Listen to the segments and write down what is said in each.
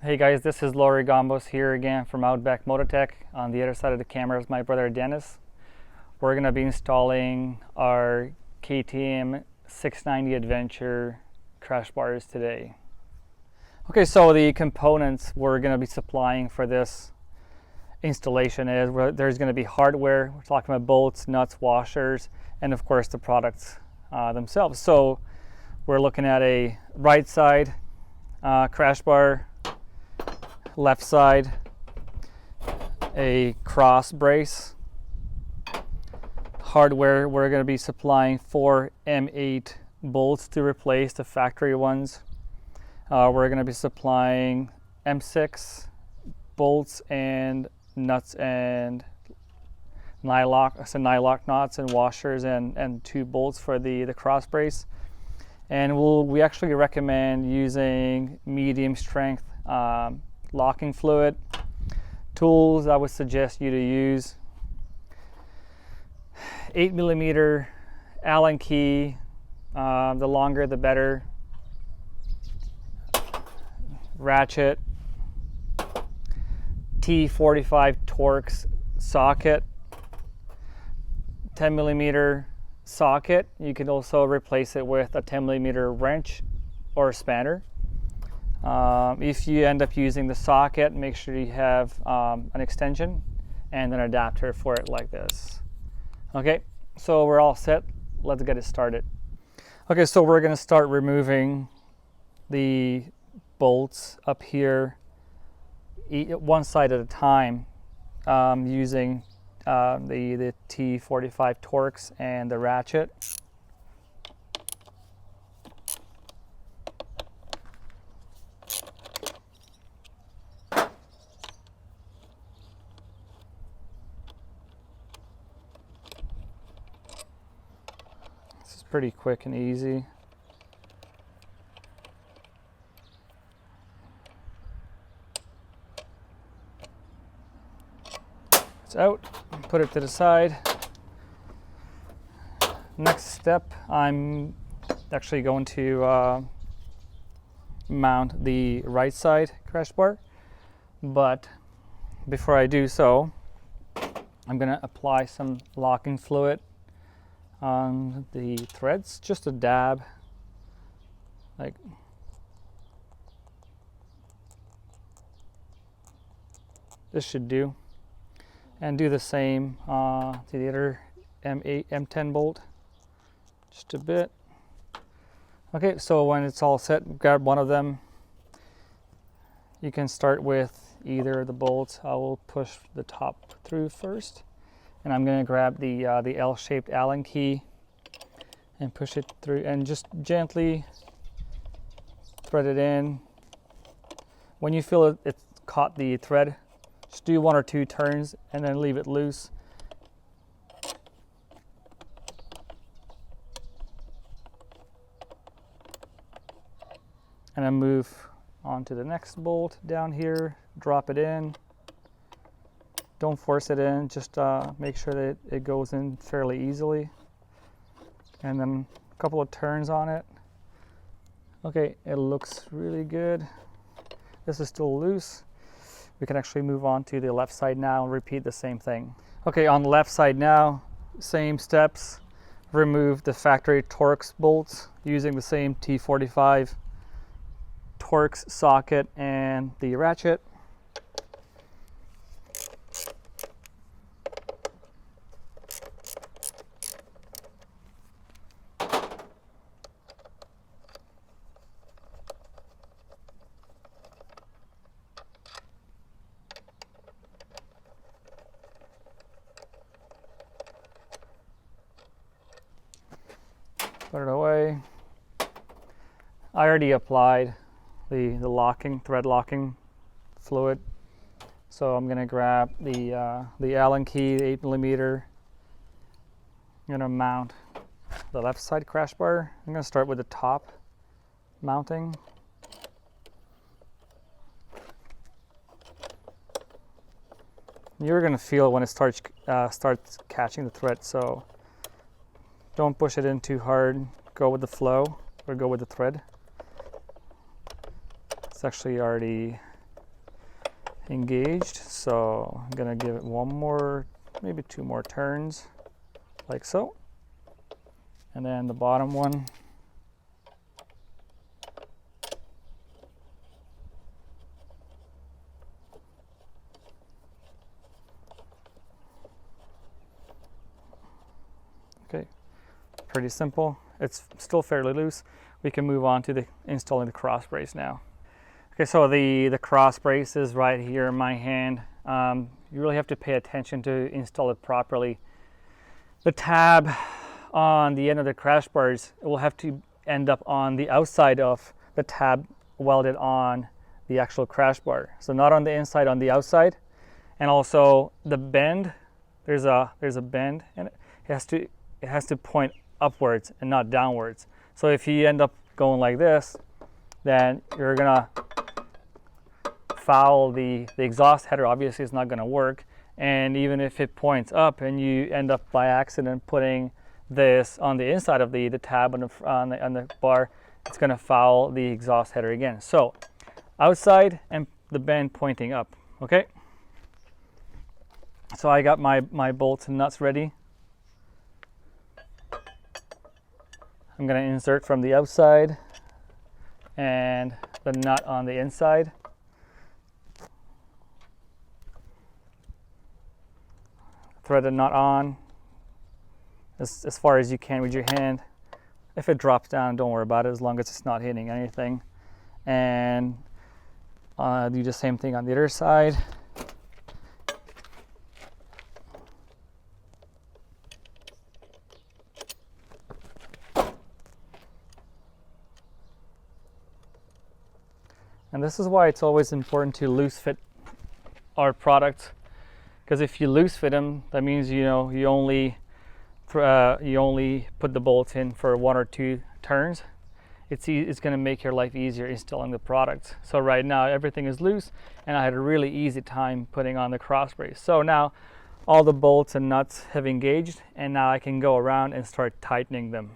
Hey guys, this is Laurie Gombos here again from Outback Motortek. On the other side of the camera is my brother Dennis. We're going to be installing our KTM 690 Adventure crash bars today. Okay, so the components we're going to be supplying for this installation is there's going to be hardware. We're talking about bolts, nuts, washers, and of course the products themselves. So we're looking at a right side crash bar, left side a cross brace. Hardware, we're going to be supplying 4 M8 bolts to replace the factory ones. We're going to be supplying M6 bolts and nuts and nylock knots and washers and 2 bolts for the cross brace. And we actually recommend using medium strength locking fluid. Tools I would suggest you to use 8mm Allen key, the longer the better. Ratchet, T45 Torx socket, 10mm socket. You can also replace it with a 10mm wrench or spanner. If you end up using the socket, make sure you have an extension and an adapter for it like this. Okay, so we're all set. Let's get it started. Okay, so we're going to start removing the bolts up here, one side at a time, using the T45 Torx and the ratchet. This is pretty quick and easy. It's out, put it to the side. Next step, I'm actually going to mount the right side crash bar, but before I do so, I'm going to apply some locking fluid on the threads, just a dab, like this should do. And do the same to the other M8, M10 bolt, just a bit. Okay, so when it's all set, grab one of them. You can start with either of the bolts. I will push the top through first, and I'm going to grab the L-shaped Allen key and push it through, and just gently thread it in. When you feel it's caught the thread, just do 1 or 2 turns and then leave it loose. And then move on to the next bolt down here, drop it in. Don't force it in, just make sure that it goes in fairly easily. And then a couple of turns on it. Okay, it looks really good. This is still loose. We can actually move on to the left side now and repeat the same thing. Okay, on the left side now, same steps. Remove the factory Torx bolts using the same T45 Torx socket and the ratchet. Put it away. I already applied the thread locking fluid, so I'm going to grab the Allen key, the 8mm. I'm going to mount the left side crash bar. I'm going to start with the top mounting. You're going to feel when it starts catching the thread, so don't push it in too hard. Go with the flow, or go with the thread. It's actually already engaged. So I'm gonna give it one more, maybe 2 more turns, like so. And then the bottom one. Okay, pretty simple. It's still fairly loose. We can move on to installing the cross brace now. Okay, so the cross brace is right here in my hand. You really have to pay attention to install it properly. The tab on the end of the crash bars, it will have to end up on the outside of the tab welded on the actual crash bar. So not on the inside, on the outside. And also the bend, there's a bend, and it has to point upwards and not downwards. So if you end up going like this, then you're gonna foul the exhaust header. Obviously it's not gonna work. And even if it points up and you end up by accident putting this on the inside of the tab on the bar, it's gonna foul the exhaust header again. So outside and the bend pointing up, okay? So I got my bolts and nuts ready. I'm gonna insert from the outside and the nut on the inside. Thread the nut on as far as you can with your hand. If it drops down, don't worry about it, as long as it's not hitting anything. And do the same thing on the other side. And this is why it's always important to loose fit our products, because if you loose fit them, that means you only put the bolts in for 1 or 2 turns. It's going to make your life easier installing the product. So right now everything is loose, and I had a really easy time putting on the cross brace. So now all the bolts and nuts have engaged, and now I can go around and start tightening them.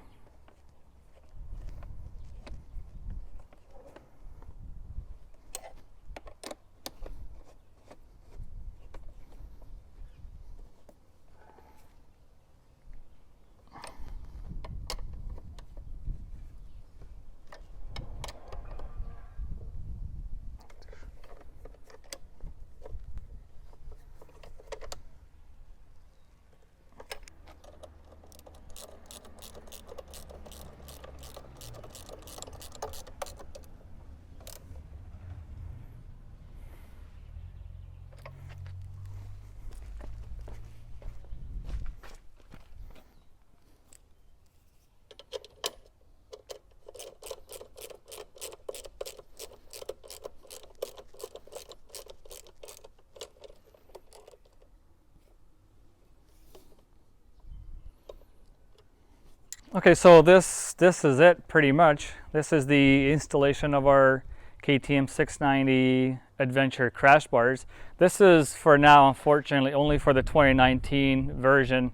Okay, so this is it pretty much. This is the installation of our KTM 690 Adventure crash bars. This is for now, unfortunately, only for the 2019 version.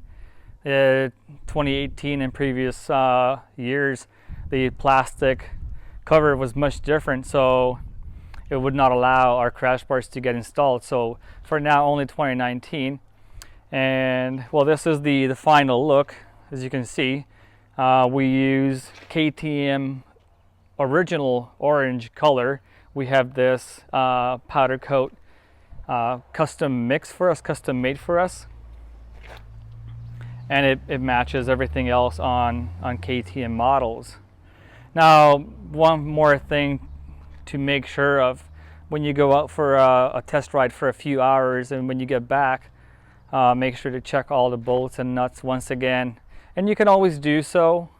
2018 and previous years, the plastic cover was much different, so it would not allow our crash bars to get installed. So for now, only 2019. And well, this is the final look, as you can see. We use KTM original orange color. We have this powder coat custom mix for us, custom made for us. And it matches everything else on KTM models. Now, one more thing to make sure of: when you go out for a test ride for a few hours, and when you get back, make sure to check all the bolts and nuts once again. And you can always do so.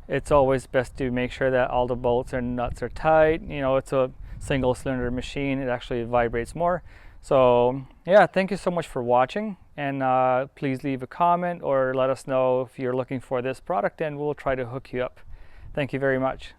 It's always best to make sure that all the bolts and nuts are tight. It's a single cylinder machine. It actually vibrates more. So yeah, thank you so much for watching. And please leave a comment or let us know if you're looking for this product, and we'll try to hook you up. Thank you very much.